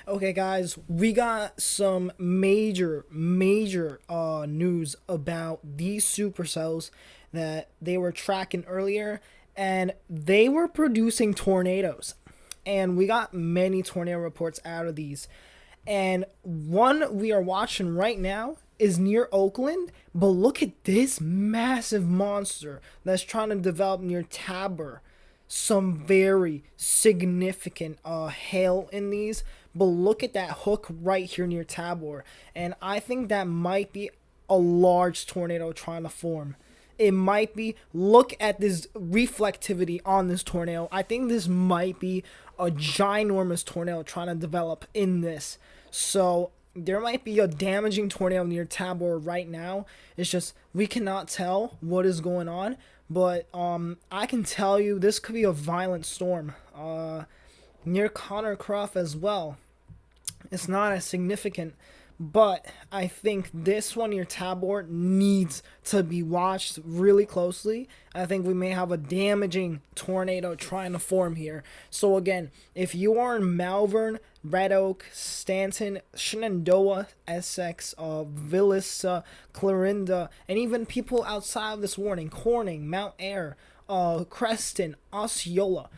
Okay, guys, we got some major news about these supercells that they were tracking earlier, and they were producing tornadoes. And we got many tornado reports out of these. And one we are watching right now is near Oakland, but look at this massive monster that's trying to develop near Tabor. Some very significant hail in these, but look at that hook right here near Tabor, and I think that might be a large tornado trying to form. It might be. Look at this reflectivity on this tornado. I think this might be a ginormous tornado trying to develop in this. So there might be a damaging tornado near Tabor right now. It's just we cannot tell what is going on, but I can tell you this could be a violent storm. Near Connor Croft as well. It's not as significant, but I think this one near Tabor needs to be watched really closely. I think we may have a damaging tornado trying to form here. So again, if you are in Malvern, Red Oak, Stanton, Shenandoah, Essex, Villis, Clarinda, and even people outside of this warning, Corning, Mount Ayr, Creston, Osceola,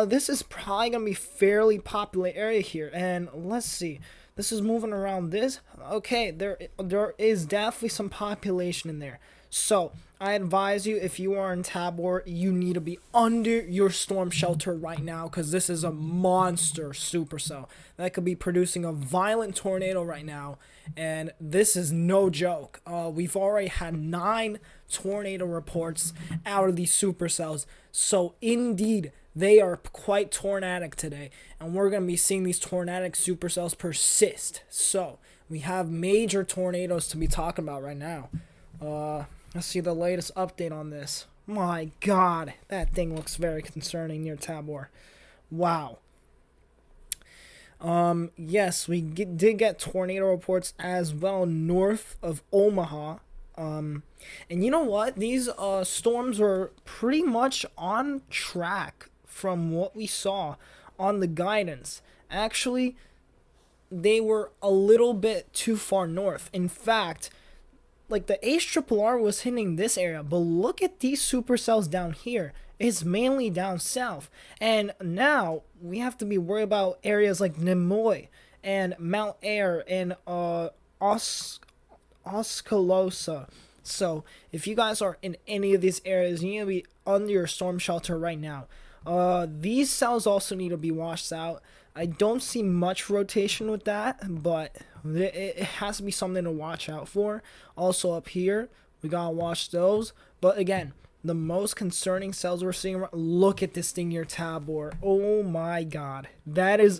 this is probably gonna be fairly popular area here. And let's see, this is moving around this. Okay, there is definitely some population in there. So I advise you, if you are in Tabor, you need to be under your storm shelter right now, because this is a monster supercell that could be producing a violent tornado right now, and this is no joke. We've already had 9 tornado reports out of these supercells, so indeed they are quite tornadic today, and we're going to be seeing these tornadic supercells persist. So we have major tornadoes to be talking about right now. Let's see the latest update on this. My God, that thing looks very concerning near Tabor. Wow. Yes, we did get tornado reports as well north of Omaha. And you know what? These storms were pretty much on track from what we saw on the guidance. Actually, they were a little bit too far north. In fact, like the HRRR was hitting this area, but look at these supercells down here. It's mainly down south. And now we have to be worried about areas like Nimoy and Mount Ayr and Oskaloosa. So if you guys are in any of these areas, you need to be under your storm shelter right now. These cells also need to be washed out. I don't see much rotation with that, but it has to be something to watch out for. Also up here, we gotta watch those. But again, the most concerning cells we're seeing, look at this thing near Tabor. Oh my God.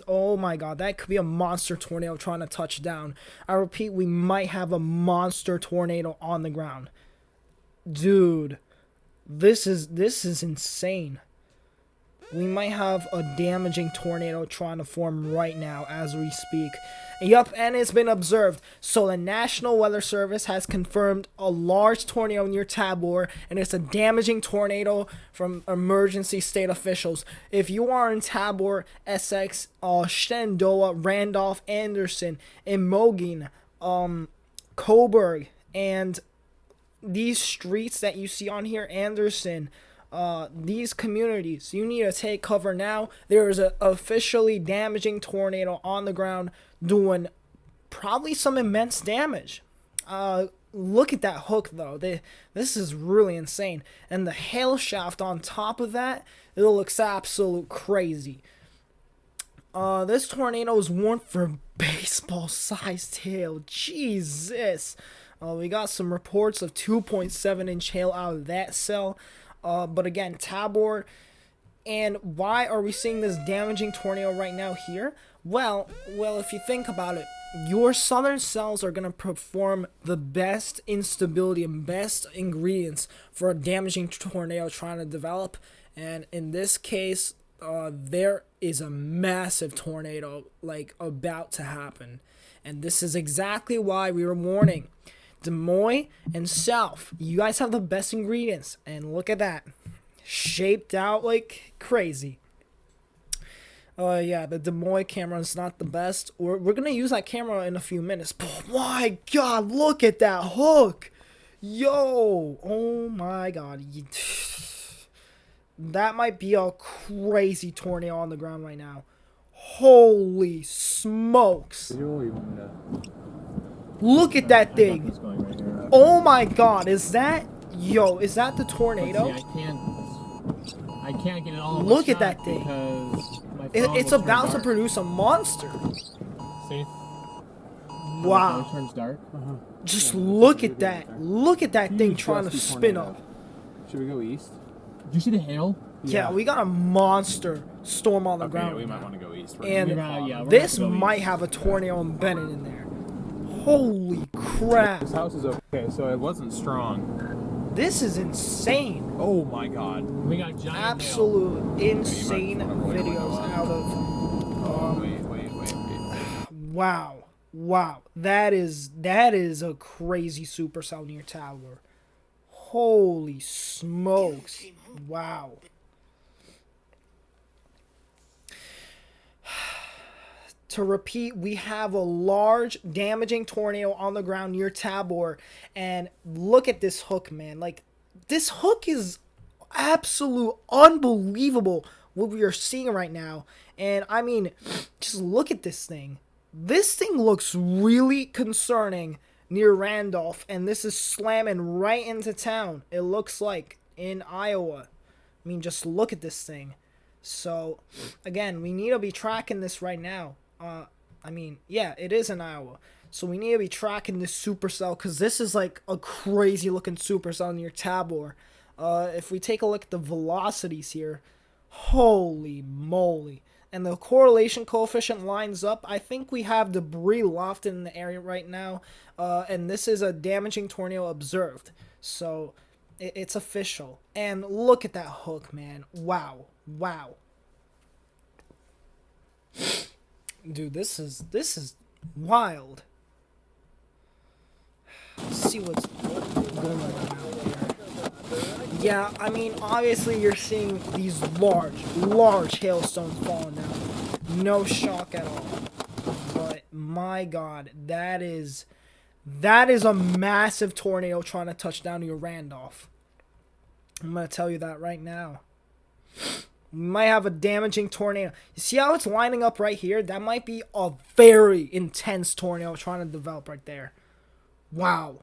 Oh my God. That could be a monster tornado trying to touch down. I repeat, we might have a monster tornado on the ground. Dude, this is insane. We might have a damaging tornado trying to form right now as we speak. Yup, and it's been observed. So the National Weather Service has confirmed a large tornado near Tabor, and it's a damaging tornado from emergency state officials. If you are in Tabor, Essex, Shenandoah, Randolph, Anderson, Imogen, Coburg, and these streets that you see on here, Anderson, these communities, you need to take cover now. There is an officially damaging tornado on the ground doing probably some immense damage. Look at that hook though. This is really insane. And the hail shaft on top of that, it looks absolute crazy. This tornado is warned for baseball sized hail. Jesus. We got some reports of 2.7-inch hail out of that cell. But again, Tabor. And why are we seeing this damaging tornado right now here? Well, if you think about it, your southern cells are going to perform the best instability and best ingredients for a damaging tornado trying to develop. And in this case, there is a massive tornado like about to happen. And this is exactly why we were warning. Des Moines and South, you guys have the best ingredients, and look at that, shaped out like crazy. Yeah, the Des Moines camera is not the best. We're gonna use that camera in a few minutes. But my God, look at that hook! Yo, oh my God, that might be a crazy tornado on the ground right now. Holy smokes! Look at that thing! Oh my God, is that? Yo, is that the tornado? I can't get it all. Look at that thing. It's about to produce a monster. See? Wow. It turns dark. Just look at that. Look at that thing trying to spin up. Should we go east? Did you see the hail? Yeah, we got a monster storm on the ground. Yeah, we might want to go east. And this might have a tornado embedded in there. Holy crap. This house is okay, so it wasn't strong. This is insane. Oh my God. We got giant absolute insane videos out of wait. Wow. That is a crazy supercell near tower. Holy smokes. Wow. To repeat, we have a large damaging tornado on the ground near Tabor, and look at this hook, man. Like, this hook is absolute unbelievable what we are seeing right now. And I mean, just look at this thing. This thing looks really concerning near Randolph, and this is slamming right into town, it looks like, in Iowa. I mean, just look at this thing. So again, we need to be tracking this right now. I mean, yeah, it is in Iowa. So we need to be tracking this supercell, because this is like a crazy looking supercell near Tabor. If we take a look at the velocities here, holy moly. And the correlation coefficient lines up. I think we have debris lofted in the area right now. And this is a damaging tornado observed. So it's official. And look at that hook, man. Wow. Dude, this is wild. Let's see what's going on out here. Yeah, I mean, obviously you're seeing these large hailstones falling down. No shock at all. But my God, that is a massive tornado trying to touch down to your Randolph. I'm gonna tell you that right now. We might have a damaging tornado. You see how it's lining up right here? That might be a very intense tornado trying to develop right there. Wow.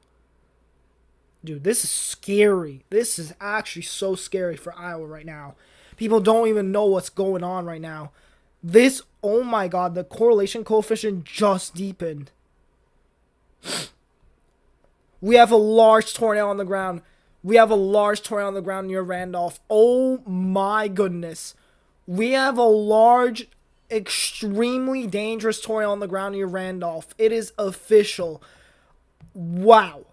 Dude, this is scary. This is actually so scary for Iowa right now. People don't even know what's going on right now. This, oh my God, the correlation coefficient just deepened. We have a large tornado on the ground. We have a large tornado on the ground near Randolph. Oh my goodness. We have a large, extremely dangerous tornado on the ground near Randolph. It is official. Wow.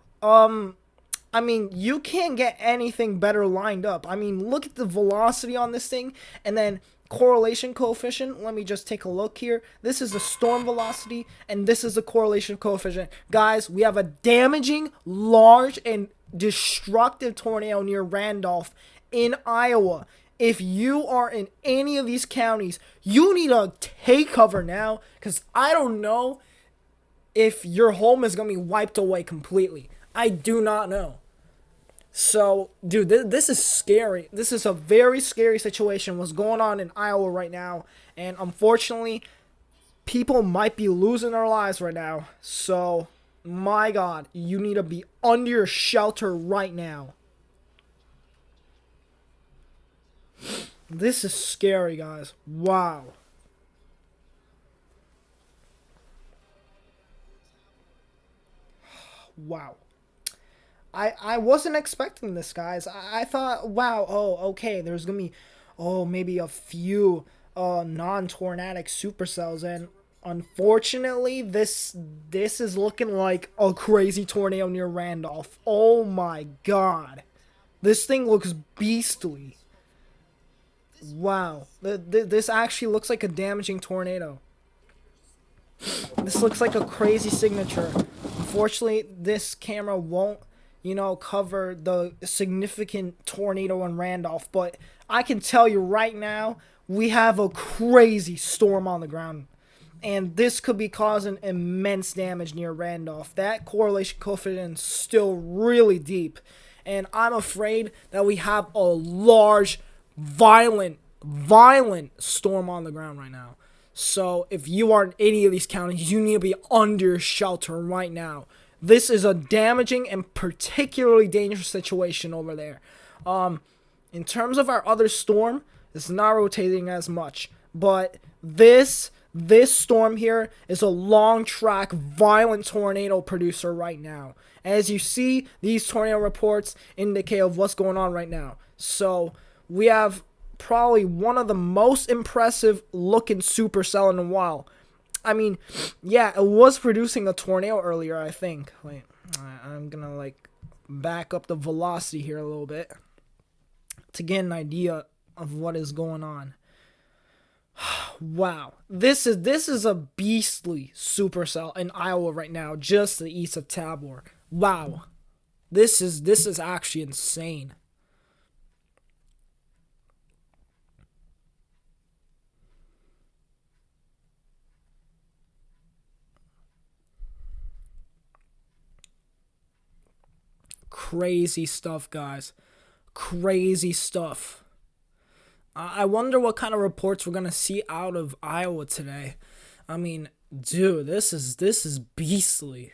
I mean, you can't get anything better lined up. I mean, look at the velocity on this thing, and then correlation coefficient. Let me just take a look here. This is the storm velocity, and this is the correlation coefficient. Guys, we have a damaging, large, and destructive tornado near Randolph in Iowa. If you are in any of these counties, you need to take cover now, because I don't know if your home is going to be wiped away completely. I do not know. So, dude, this is scary. This is a very scary situation. What's going on in Iowa right now. And unfortunately, people might be losing their lives right now. So, my God, you need to be under your shelter right now. This is scary, guys. Wow. Wow. I wasn't expecting this, guys. I thought, wow, okay, there's gonna be, maybe a few non-tornadic supercells, and unfortunately, this is looking like a crazy tornado near Randolph. Oh my God. This thing looks beastly. Wow. This actually looks like a damaging tornado. This looks like a crazy signature. Unfortunately, this camera won't, cover the significant tornado in Randolph. But I can tell you right now, we have a crazy storm on the ground. And this could be causing immense damage near Randolph. That correlation coefficient is still really deep. And I'm afraid that we have a large, violent storm on the ground right now. So if you are in any of these counties, you need to be under shelter right now. This is a damaging and particularly dangerous situation over there. In terms of our other storm, it's not rotating as much. But this storm here is a long track, violent tornado producer right now. As you see, these tornado reports indicate of what's going on right now. So we have probably one of the most impressive looking supercell in a while. I mean, yeah, it was producing a tornado earlier, I think. Wait, I'm gonna like back up the velocity here a little bit to get an idea of what is going on. Wow, this is a beastly supercell in Iowa right now, just to the east of Tabor. Wow, this is actually insane. Crazy stuff, guys. Crazy stuff. I wonder what kind of reports we're gonna see out of Iowa today. I mean, dude, this is beastly.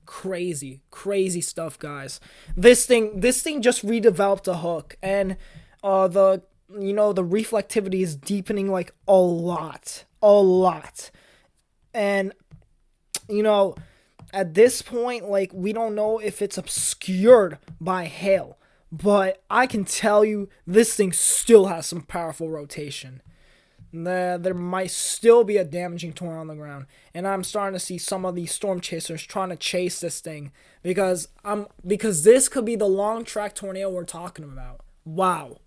Crazy stuff, guys. This thing just redeveloped a hook, and the reflectivity is deepening like a lot, and at this point, like, we don't know if it's obscured by hail. But I can tell you, this thing still has some powerful rotation. There might still be a damaging tornado on the ground. And I'm starting to see some of these storm chasers trying to chase this thing. Because this could be the long track tornado we're talking about. Wow.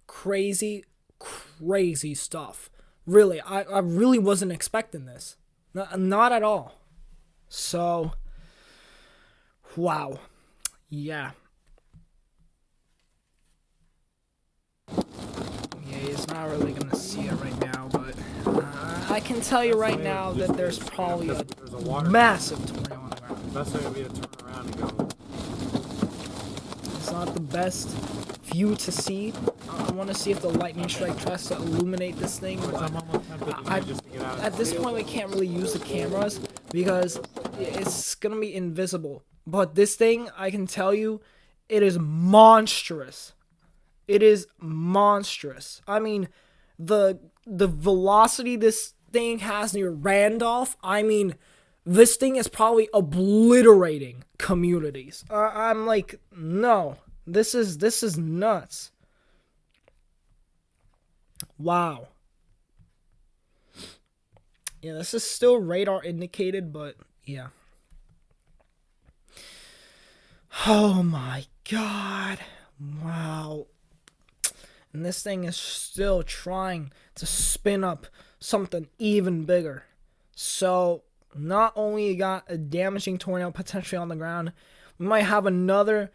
Crazy stuff. Really, I really wasn't expecting this. Not at all. So, wow. Yeah. Yeah, he's not really gonna see it right now, but I can tell you right now that there's probably a massive tornado on the ground. Best way would be to turn around and go. It's not the best view to see. I want to see if the lightning strike tries to illuminate this thing, but at this point we can't really use the cameras because it's gonna be invisible. But this thing, I can tell you, it is monstrous. It is monstrous. I mean, the velocity this thing has near Randolph, I mean, this thing is probably obliterating communities. I'm like, no, this is nuts. Wow. Yeah, this is still radar indicated, but yeah. Oh my god. Wow. And this thing is still trying to spin up something even bigger. So, not only you got a damaging tornado potentially on the ground, we might have another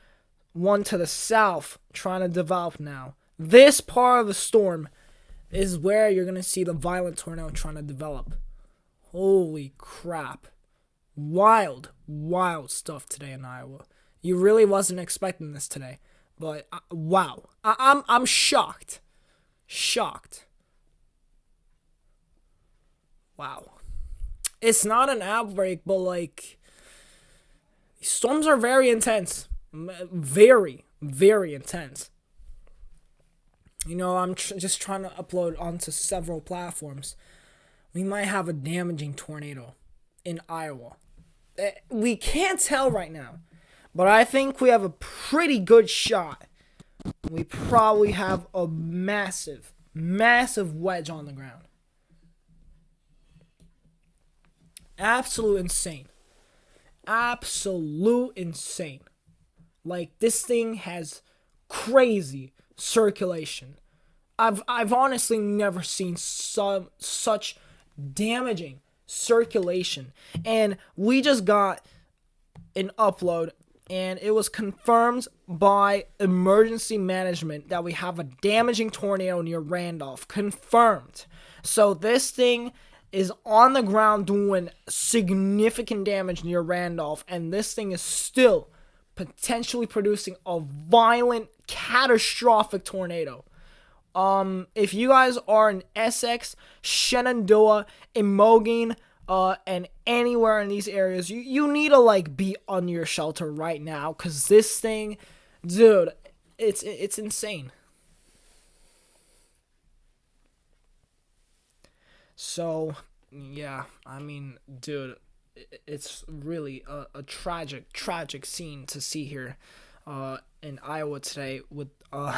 one to the south trying to develop now. This part of the storm is where you're going to see the violent tornado trying to develop. Holy crap. Wild stuff today in Iowa. You really wasn't expecting this today. But, wow. I'm shocked. Shocked. Wow. It's not an outbreak, but, like, storms are very intense. Very intense. You know, I'm just trying to upload onto several platforms. We might have a damaging tornado in Iowa. We can't tell right now. But I think we have a pretty good shot. We probably have a massive wedge on the ground. Absolute insane. Absolute insane. Like, this thing has crazy circulation. I've honestly never seen such damaging circulation. And we just got an upload and it was confirmed by emergency management that we have a damaging tornado near Randolph. Confirmed. So this thing is on the ground doing significant damage near Randolph, and this thing is still potentially producing a violent, catastrophic tornado. If you guys are in Essex, Shenandoah, Imogen, and anywhere in these areas, you need to like be under your shelter right now, cause this thing, dude, it's insane. So, yeah, I mean, dude, it's really a tragic scene to see here, in Iowa today with a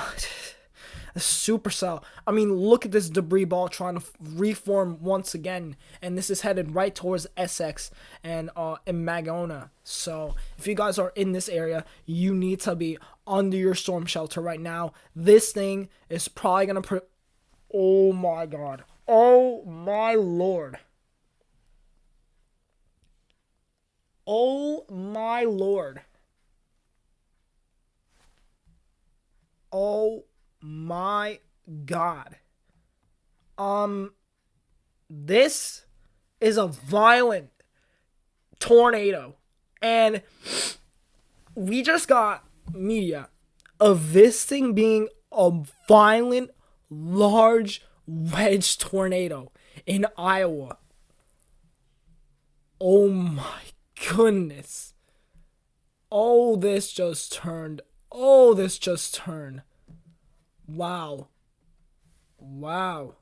supercell. I mean, look at this debris ball trying to reform once again, and this is headed right towards Essex and in Magona. So, if you guys are in this area, you need to be under your storm shelter right now. This thing is probably gonna oh my god. Oh my lord. Oh my lord. Oh my god. This is a violent tornado, and we just got media of this thing being a violent, large wedge tornado in Iowa. Oh my goodness. Oh, this just turned. Oh, this just turned. Wow. Wow.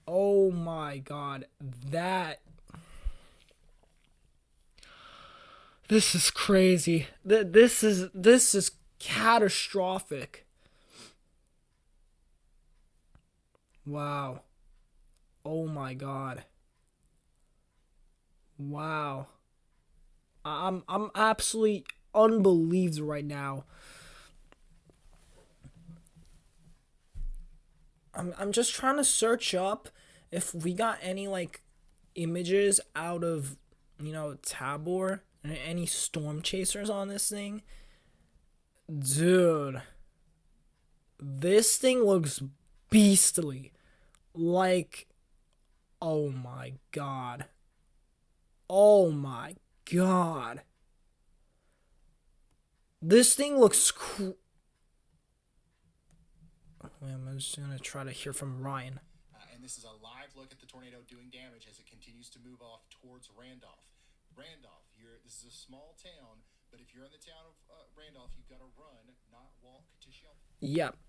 Oh my god. This is crazy. This is catastrophic. Wow. Oh my god. Wow. I'm absolutely unbelieved right now. I'm just trying to search up if we got any like images out of, Tabor and any storm chasers on this thing. Dude, this thing looks beastly. Like, oh my god. Oh my god. This thing looks I'm just gonna try to hear from Ryan. And this is a live look at the tornado doing damage as it continues to move off towards Randolph. This is a small town, but if you're in the town of Randolph, you've got to run, not walk to shelter.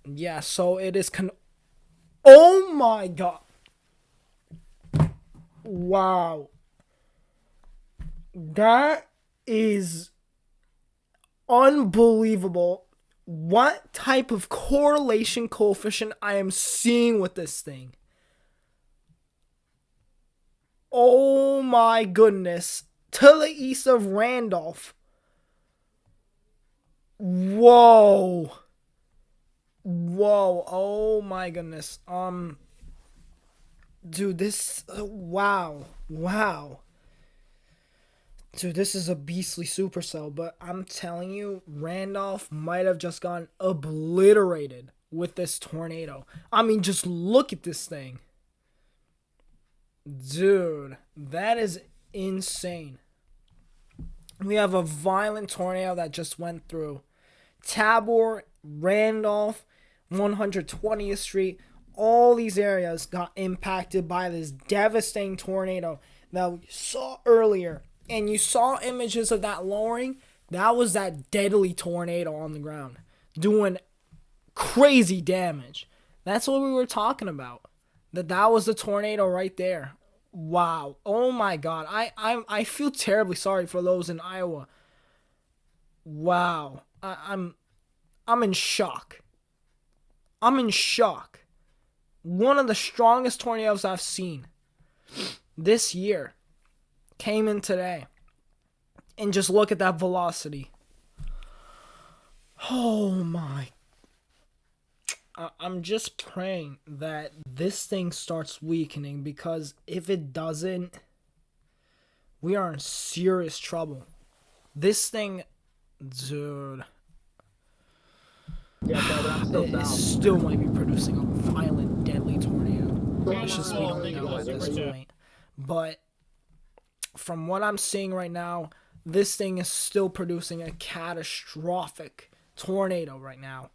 Yeah, so it is oh my god. Wow. That is unbelievable. What type of correlation coefficient I am seeing with this thing? Oh my goodness. To the east of Randolph. Whoa. Oh my goodness. Dude, this wow. Dude, this is a beastly supercell, but I'm telling you, Randolph might have just gotten obliterated with this tornado. I mean, just look at this thing. Dude, that is insane. We have a violent tornado that just went through Tabor, Randolph, 120th Street. All these areas got impacted by this devastating tornado that we saw earlier. And you saw images of that lowering. That was that deadly tornado on the ground doing crazy damage. That's what we were talking about. That was the tornado right there. Wow. Oh my god. I feel terribly sorry for those in Iowa. Wow. I'm in shock. I'm in shock. One of the strongest tornadoes I've seen this year came in today. And just look at that velocity. Oh my. I'm just praying that this thing starts weakening, because if it doesn't, we are in serious trouble. This thing Dude. Yeah, but I'm still It south. still might be producing a violent, deadly tornado. It's just we well, don't think know about at it, this super chat. point. But from what I'm seeing right now, this thing is still producing a catastrophic tornado right now.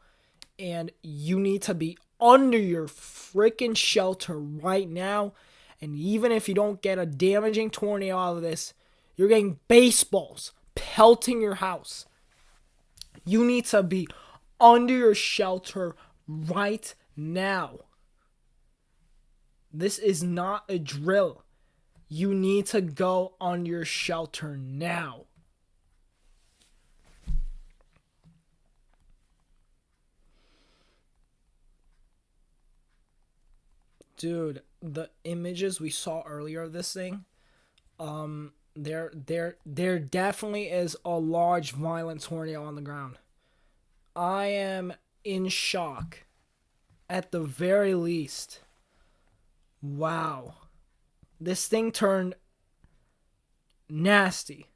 And you need to be under your freaking shelter right now. And even if you don't get a damaging tornado out of this, you're getting baseballs pelting your house. You need to be under your shelter right now. This is not a drill. You need to go under your shelter now. Dude, the images we saw earlier of this thing, there definitely is a large violent tornado on the ground. I am in shock. At the very least. Wow. This thing turned nasty.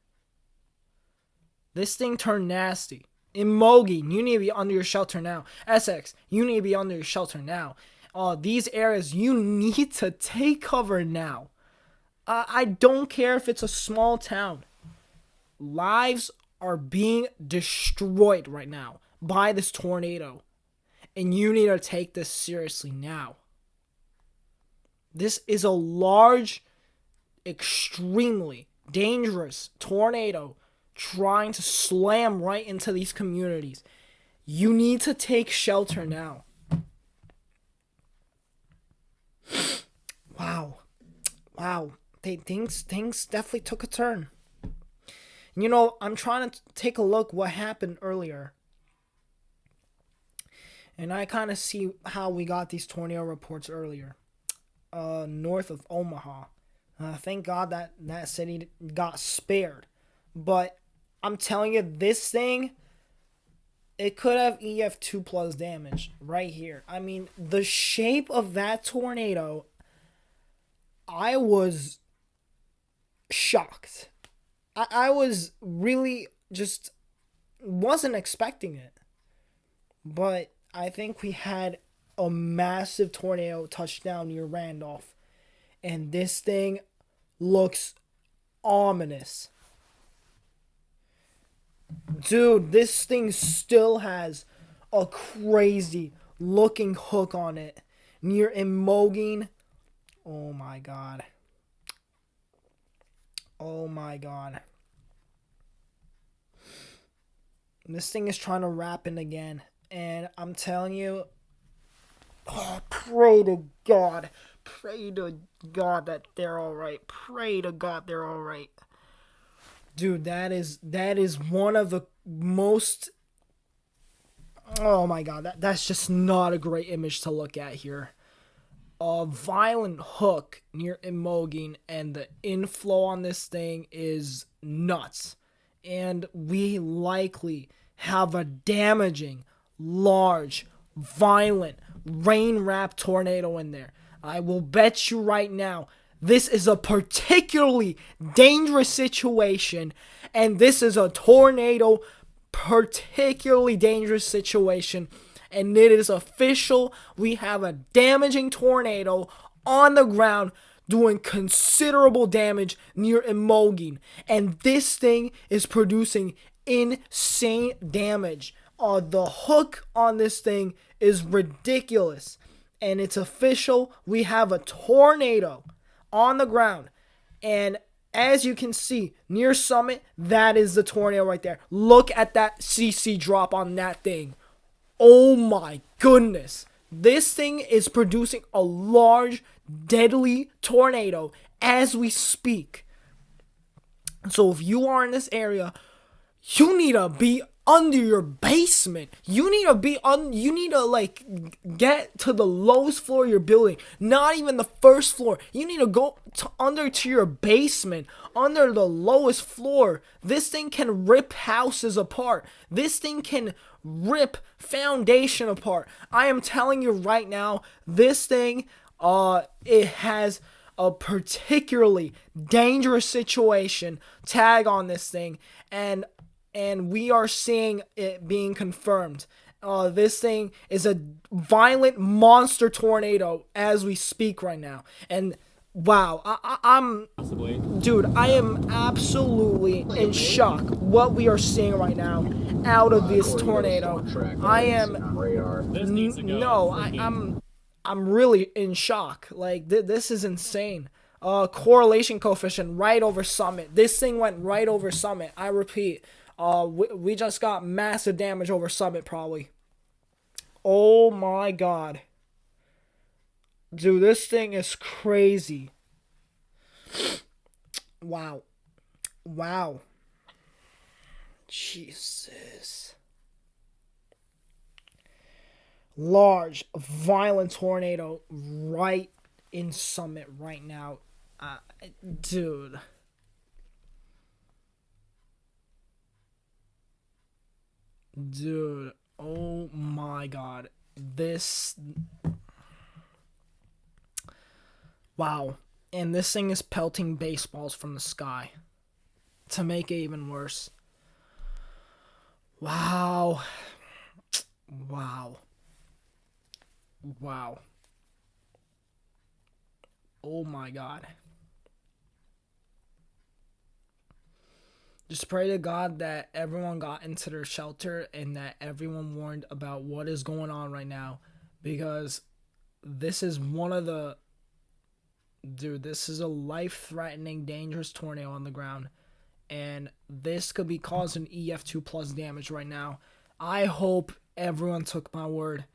This thing turned nasty. Emogi, you need to be under your shelter now. Essex, you need to be under your shelter now. These areas, you need to take cover now. I don't care if it's a small town. Lives are being destroyed right now by this tornado. And you need to take this seriously now. This is a large, extremely dangerous tornado trying to slam right into these communities. You need to take shelter now. Wow. Things definitely took a turn. You know, I'm trying to take a look what happened earlier. And I kind of see how we got these tornado reports earlier. North of Omaha. Thank God that city got spared. But I'm telling you, this thing, it could have EF2 plus damage right here. I mean, the shape of that tornado, I was shocked. I was really just wasn't expecting it. But I think we had a massive tornado touchdown near Randolph. And this thing looks ominous. Dude, this thing still has a crazy looking hook on it near Imogen. Oh my god. Oh my god. This thing is trying to wrap in again. And I'm telling you, pray to God. Pray to God that they're alright. Pray to God they're alright. Dude, that is one of the most... Oh my god, that's just not a great image to look at here. A violent hook near Imogen, and the inflow on this thing is nuts. And we likely have a damaging, large, violent, rain-wrapped tornado in there. I will bet you right now, this is a particularly dangerous situation, and this is a tornado, particularly dangerous situation, and it is official. We have a damaging tornado on the ground doing considerable damage near Imogen, and this thing is producing insane damage. The hook on this thing is ridiculous, and it's official. We have a tornado on the ground, and as you can see near Summit, that is the tornado right there. Look at that CC drop on that thing. Oh my goodness. This thing is producing a large, deadly tornado as we speak. So if you are in this area, you need to be under your basement. You need to like get to the lowest floor of your building. Not even the first floor. You need to go to your basement, under the lowest floor. This thing can rip houses apart. This thing can rip foundation apart. I am telling you right now, this thing, it has a particularly dangerous situation tag on this thing, and and we are seeing it being confirmed. This thing is a violent monster tornado as we speak right now. And wow, I'm Possibly. dude, I am absolutely in shock what we are seeing right now out of this tornado. I am This needs to go. no, Freaking- I'm really in shock. Like this is insane. Correlation coefficient right over Summit. This thing went right over Summit. I repeat, we just got massive damage over Summit probably. Oh my god. Dude, this thing is crazy. Wow. Wow. Jesus. Large, violent tornado right in Summit right now. Dude. Dude. Oh my god. This. Wow. And this thing is pelting baseballs from the sky. To make it even worse. Wow. Wow. Wow. Oh my god. Just pray to God that everyone got into their shelter and that everyone warned about what is going on right now. Because this is one of the... Dude, this is a life-threatening, dangerous tornado on the ground. And this could be causing EF2 plus damage right now. I hope everyone took my word.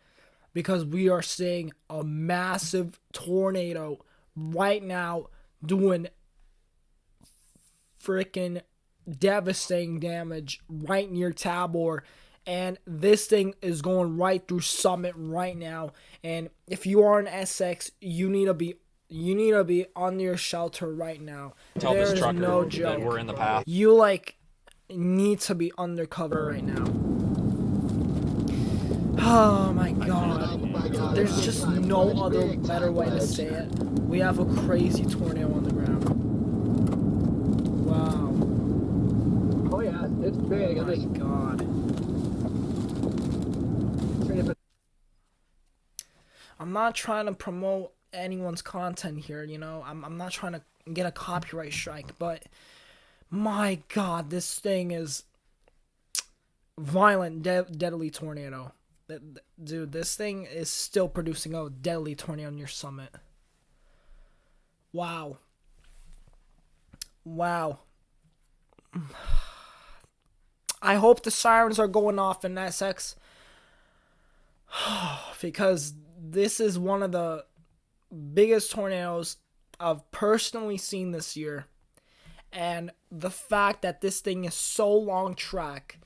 Because we are seeing a massive tornado right now doing freaking devastating damage right near Tabor. And this thing is going right through Summit right now. And if you are in Essex, you need to be on your shelter right now. Tell this There's trucker no that joke. we're in the path. You need to be undercover right now. Oh my god. There's just no other better way to say it. We have a crazy tornado on the ground. Wow. Oh yeah, it's big. Oh my god. I'm not trying to promote anyone's content here, you know. I'm not trying to get a copyright strike, but my god, this thing is violent, deadly tornado. Dude, this thing is still producing a deadly tornado near Summit. Wow. Wow. I hope the sirens are going off in Essex. Because this is one of the biggest tornadoes I've personally seen this year. And the fact that this thing is so long track,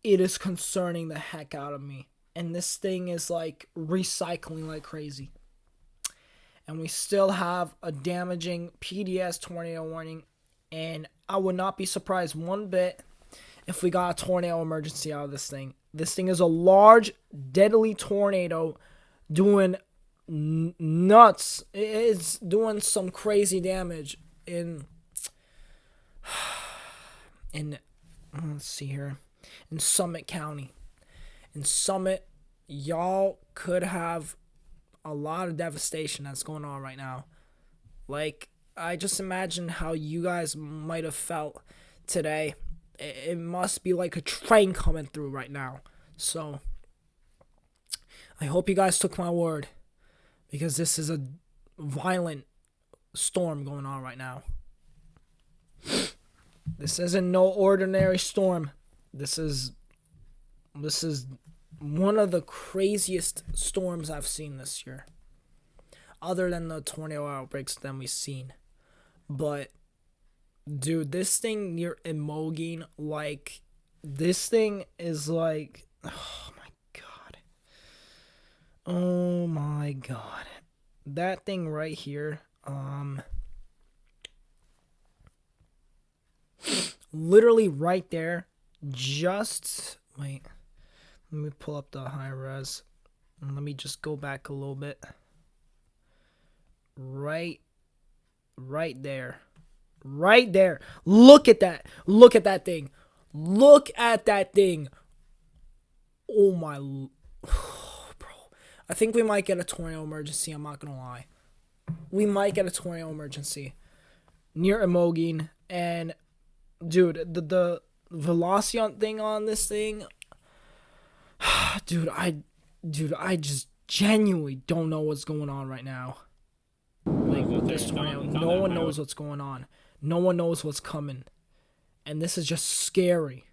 it is concerning the heck out of me. And this thing is like recycling like crazy. And we still have a damaging PDS tornado warning. And I would not be surprised one bit if we got a tornado emergency out of this thing. This thing is a large, deadly tornado doing nuts. It's doing some crazy damage in let's see here, in Summit County. In Summit, y'all could have a lot of devastation that's going on right now. Like, I just imagine how you guys might have felt today. It must be like a train coming through right now. So, I hope you guys took my word. Because this is a violent storm going on right now. This isn't no ordinary storm. This is one of the craziest storms I've seen this year. Other than the tornado outbreaks that we've seen. But, dude, this thing near Imogen, like, this thing is like, oh my god. Oh my god. That thing right here, literally right there, just, wait, let me pull up the high res, and let me just go back a little bit. Right there. Right there. Look at that. Look at that thing. Look at that thing. Oh my, bro. I think we might get a tornado emergency. I'm not gonna lie. We might get a tornado emergency near Emogene. And dude, the velocity thing on this thing, dude, I just genuinely don't know what's going on right now. Like with this tornado, no one knows what's going on. No one knows what's coming, and this is just scary.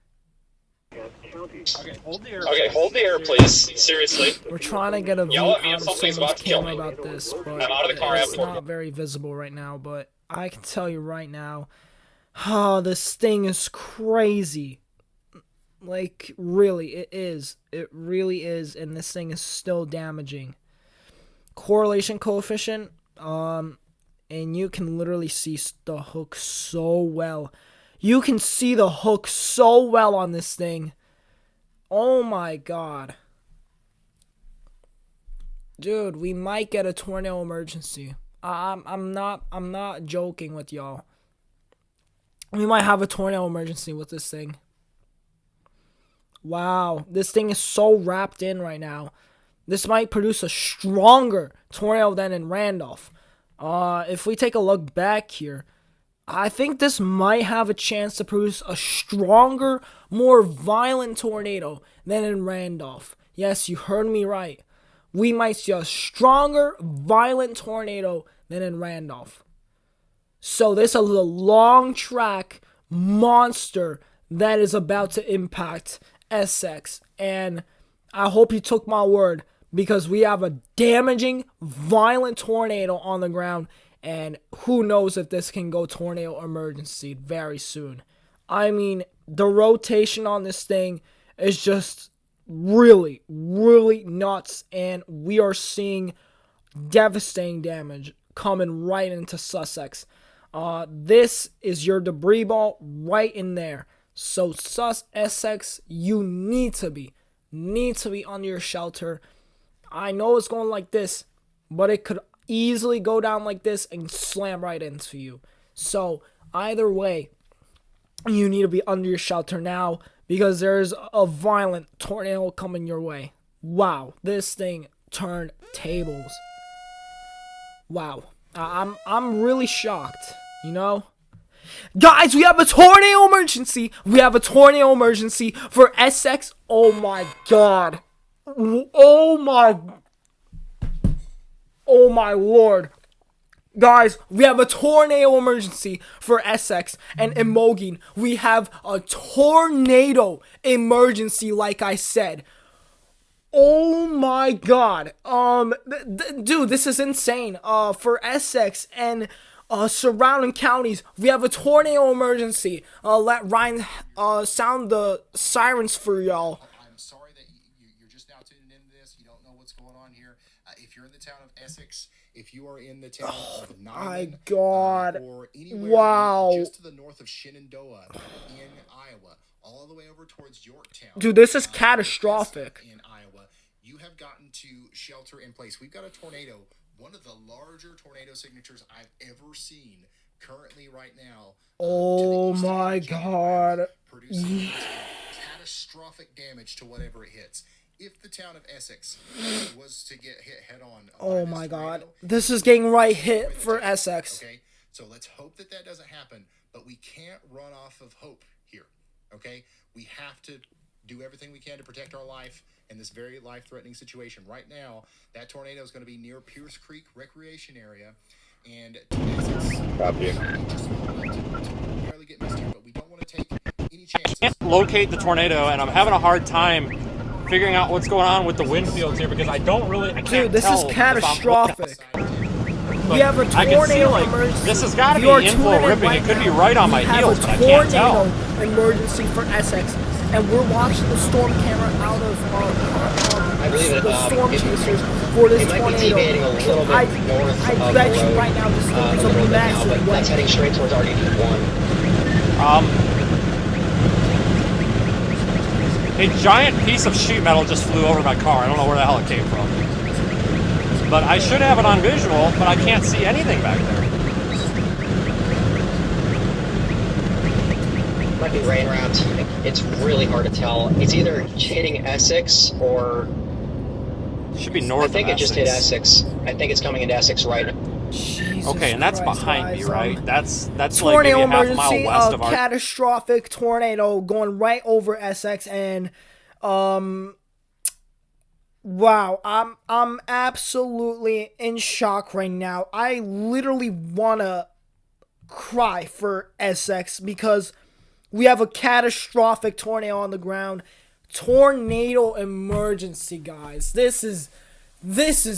Okay, hold the air. Okay, hold the air, please. Seriously. We're trying to get a view Yell at me out if of something's someone's about to kill camera me. about this, but I'm out of the car it's after. not very visible right now. But I can tell you right now, oh, this thing is crazy. Like, really, it is. It really is, and this thing is still damaging. Correlation coefficient, and you can literally see the hook so well. You can see the hook so well on this thing. Oh my god. Dude, we might get a tornado emergency. I'm not joking with y'all. We might have a tornado emergency with this thing. Wow, this thing is so wrapped in right now. This might produce a stronger tornado than in Randolph. If we take a look back here, I think this might have a chance to produce a stronger, more violent tornado than in Randolph. Yes, you heard me right. We might see a stronger, violent tornado than in Randolph. So this is a long track monster that is about to impact Essex. And I hope you took my word, because we have a damaging, violent tornado on the ground. And who knows if this can go tornado emergency very soon. I mean, the rotation on this thing is just really, really nuts. And we are seeing devastating damage coming right into Sussex. This is your debris ball right in there. So Essex, you need to be under your shelter. I know it's going like this, but it could easily go down like this and slam right into you. So either way, you need to be under your shelter now, because there's a violent tornado coming your way. Wow, this thing turned tables. Wow, I'm really shocked, you know? Guys, we have a tornado emergency. We have a tornado emergency for Essex. Oh my god. Oh my lord. Guys, we have a tornado emergency for Essex and Emogene. We have a tornado emergency, like I said. Oh my god. Dude, this is insane. For Essex and surrounding counties, we have a tornado emergency. Let Ryan sound the sirens for y'all. I'm sorry that you're just now tuning into this. You don't know what's going on here. If you're in the town of Essex, if you are in the town of My Nyland, god. or anywhere Wow. just to the north of Shenandoah in Iowa, all the way over towards Yorktown. Dude, this is catastrophic. In Iowa, you have gotten to shelter in place. We've got a tornado, one of the larger tornado signatures I've ever seen currently right now. Oh my god. Producing catastrophic damage to whatever it hits. If the town of Essex was to get hit head on, Oh my god. This is getting right hit for Essex. Okay, so let's hope that doesn't happen, but we can't run off of hope here. Okay, we have to do everything we can to protect our life in this very life-threatening situation. Right now, that tornado is going to be near Pierce Creek Recreation Area, and Essex, just barely get missed here, but we don't want to take any chances. Can't locate the tornado, and I'm having a hard time figuring out what's going on with the wind fields here, because I can't Dude, this tell is if I'm catastrophic. looking. We have a I can see, tornado like, emergency. this has got to If be you are inflow tuning in ripping. It could be now, right on my we have heels, a but I can't tell. tornado emergency for Essex, and we're watching the storm camera out of I believe it, the storm chasers for this it might be tornado. deviating a little bit north I of bet the you road, right now this thing is a little a bit now, massive but that's wedge. heading straight towards RDD1. A giant piece of sheet metal just flew over my car. I don't know where the hell it came from. But I should have it on visual, but I can't see anything back there. Might be be rain wrapped. It's really hard to tell. It's either hitting Essex or Should be north I think of it just hit Essex. I think it's coming into Essex right. Jesus Okay, and that's Christ, behind me, guys, right? That's like tornado maybe a half mile emergency, west of our. catastrophic tornado going right over Essex, and wow, I'm absolutely in shock right now. I literally wanna cry for Essex because we have a catastrophic tornado on the ground. Tornado emergency, guys. This is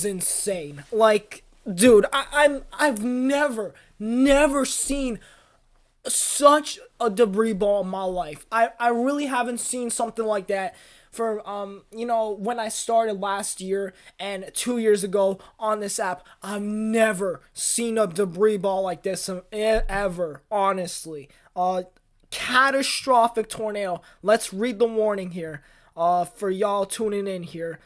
insane. Like, dude, I've never seen such a debris ball in my life. I really haven't seen something like that for when I started last year and 2 years ago on this app. I've never seen a debris ball like this ever, honestly. Catastrophic tornado. Let's read the warning here for y'all tuning in here.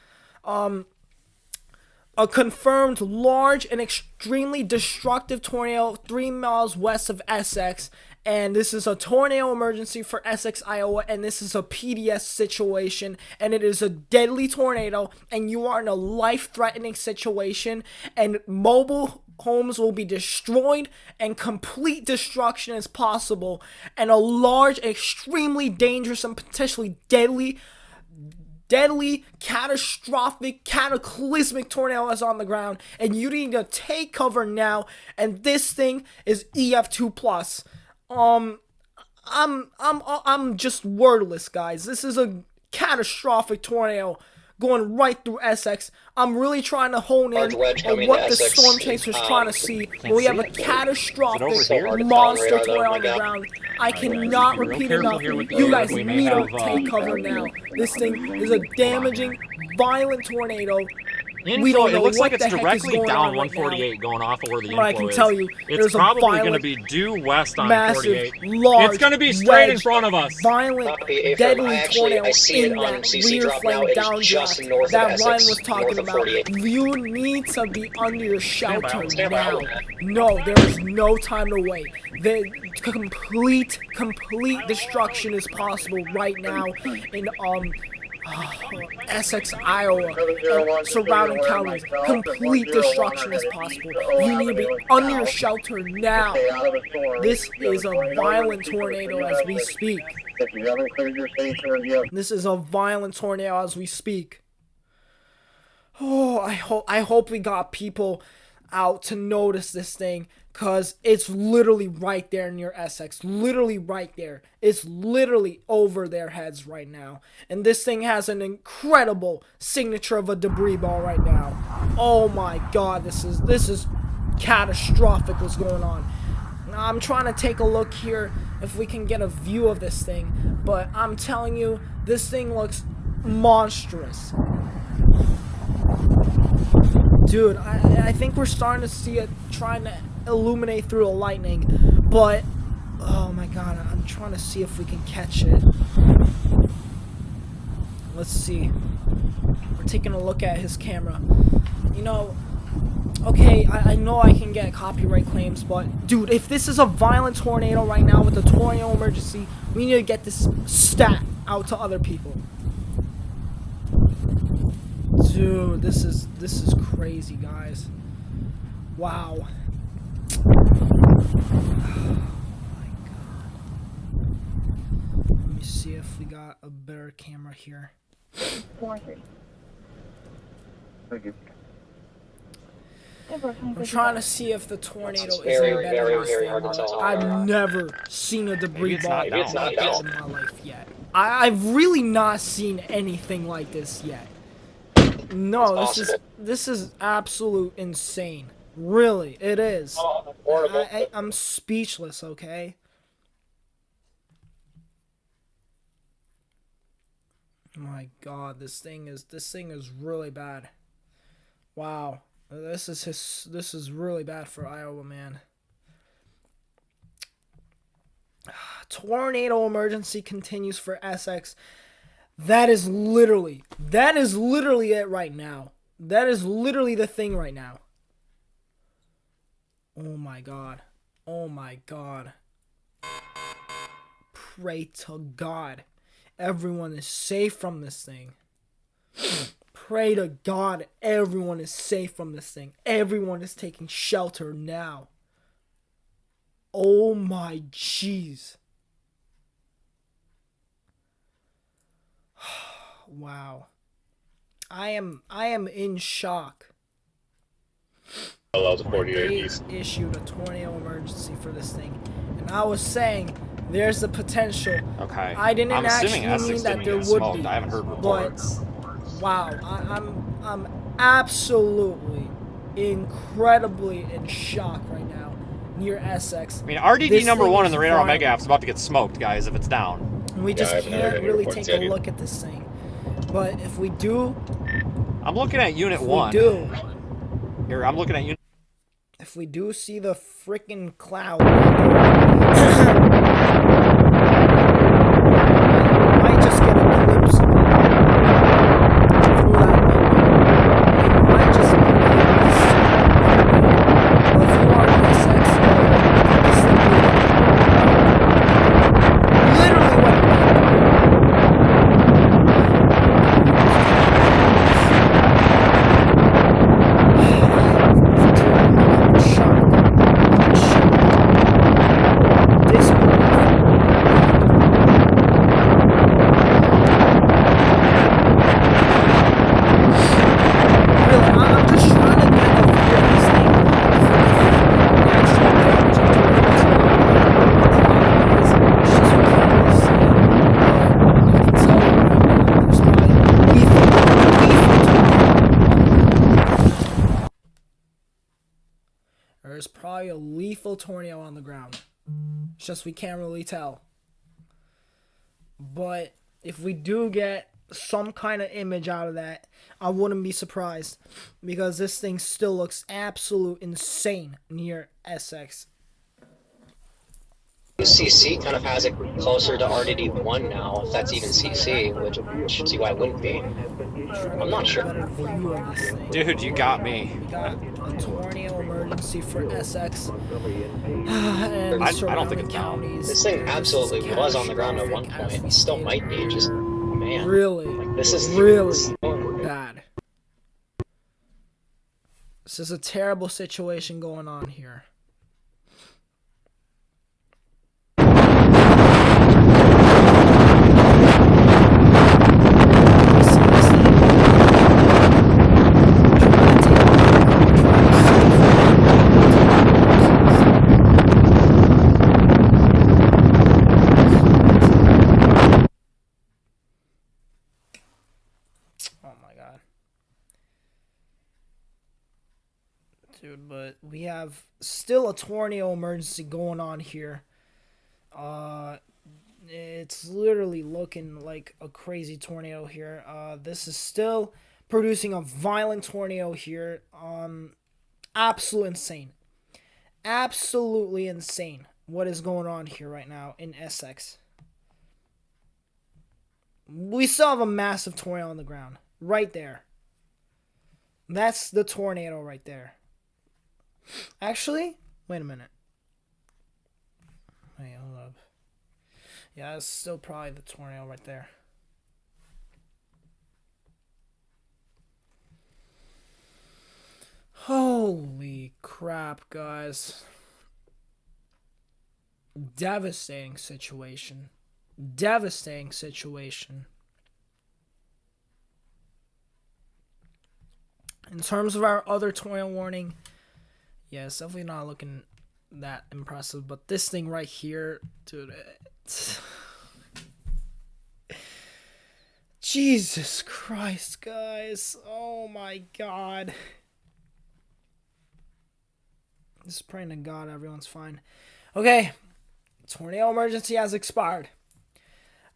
A confirmed large and extremely destructive tornado 3 miles west of Essex. And this is a tornado emergency for Essex, Iowa. And this is a PDS situation. And it is a deadly tornado. And you are in a life-threatening situation. And mobile homes will be destroyed. And complete destruction is possible. And a large, extremely dangerous, and potentially deadly, catastrophic, cataclysmic tornado is on the ground, and you need to take cover now. And this thing is EF2 plus. I'm just wordless, guys. This is a catastrophic tornado going right through Essex. I'm really trying to hone in on what the storm chaser's trying to see. When we have a catastrophic monster tornado on the ground. I cannot repeat enough. You guys need to take cover now. This thing is a damaging, violent tornado. We don't know it looks what like it's the heck directly is going down on right 148 going off of where the But I inflow can is. tell you, It's there's a probably going to violent, be due west on massive, 48. large, It's going to be straight in wedge, front of us. violent, Copy, deadly I tornado see it in on that CC rear drop now. flame It is just downdraft north of that Essex, Ryan was talking north of about. 48. You need to be under your shelter Stand by. now. No, there is no time to wait. The complete destruction is possible right now in Essex, Iowa, and surrounding counties. Complete destruction is possible. You need to be under your shelter now. This is a violent tornado as we speak. This is a violent tornado as we speak. Oh, I hope we got people out to notice this thing, because it's literally right there near Essex. Literally right there. It's literally over their heads right now. And this thing has an incredible signature of a debris ball right now. Oh my god, this is catastrophic what's going on. Now, I'm trying to take a look here if we can get a view of this thing, but I'm telling you, this thing looks monstrous. Dude, I think we're starting to see it trying to illuminate through the lightning, but oh my god, I'm trying to see if we can catch it. Let's see. We're taking a look at his camera. You know, okay, I know I can get copyright claims, but dude, if this is a violent tornado right now with a tornado emergency, we need to get this stat out to other people. Dude, this is crazy, guys. Wow. Oh my god. Let me see if we got a better camera here. 4-3. Thank you. I'm trying to see if the tornado is Very, embedded very, in this very thing, hard to but tell. I've never seen a debris ball Maybe it's not like this in my life yet. I've really not seen anything like this yet. No, this is absolute insane. Really, it is. I'm speechless, okay? My god, this thing is really bad. Wow. This is really bad for Iowa, man. Tornado emergency continues for Essex. That is literally it right now. That is literally the thing right now. Oh my god. Oh my god. pray to God everyone is safe from this thing. Pray to God everyone is safe from this thing. Everyone is taking shelter now. Oh my jeez. Wow. I am in shock. Allows a 48 They east. issued a tornado emergency for this thing. And I was saying there's the potential. Okay. I didn't I'm assuming actually Essex mean that didn't there get would smoked. be. I haven't heard But reports. wow, I'm absolutely incredibly in shock right now near Essex. I mean, RDD This number thing 1 is in the radar violent. mega app's about to get smoked, guys, if it's down. And we Yeah, just I haven't heard can't any really reports take yet a either. look at this thing. But if we do, I'm looking at Unit if 1. we do, Here, I'm looking at Unit... if we do see the freaking cloud, might just get a glimpse of it through that window. It might just be able to see it. But if you are in Essex, this thing literally went There's probably a lethal tornado on the ground. It's just we can't really tell. But if we do get some kind of image out of that, I wouldn't be surprised. Because this thing still looks absolute insane near Essex. CC kind of has it closer to RDD1 now, if that's even CC, which I should see why it wouldn't be. I'm not sure. Better view of this thing. Dude, you got me. We got a tornado emergency for Essex and I don't think surrounding it's down. counties. This thing is absolutely was on the ground at one catastrophic as point. we It still see might be, here. just, man. Really, This is really bad. This is a terrible situation going on here. Oh my god. Dude, but we have still a tornado emergency going on here. It's literally looking like a crazy tornado here. This is still producing a violent tornado here. Absolute insane. Absolutely insane what is going on here right now in Essex. We still have a massive tornado on the ground. Right there. That's the tornado right there. Actually, wait a minute. Wait, hold up. Yeah, that's still probably the tornado right there. Holy crap, guys. Devastating situation. Devastating situation. In terms of our other tornado warning, yeah, it's definitely not looking that impressive. But this thing right here, dude, it's... Jesus Christ, guys. Oh my God. Just praying to God everyone's fine. Okay, tornado emergency has expired.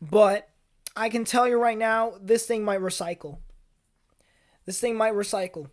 But I can tell you right now, this thing might recycle. This thing might recycle.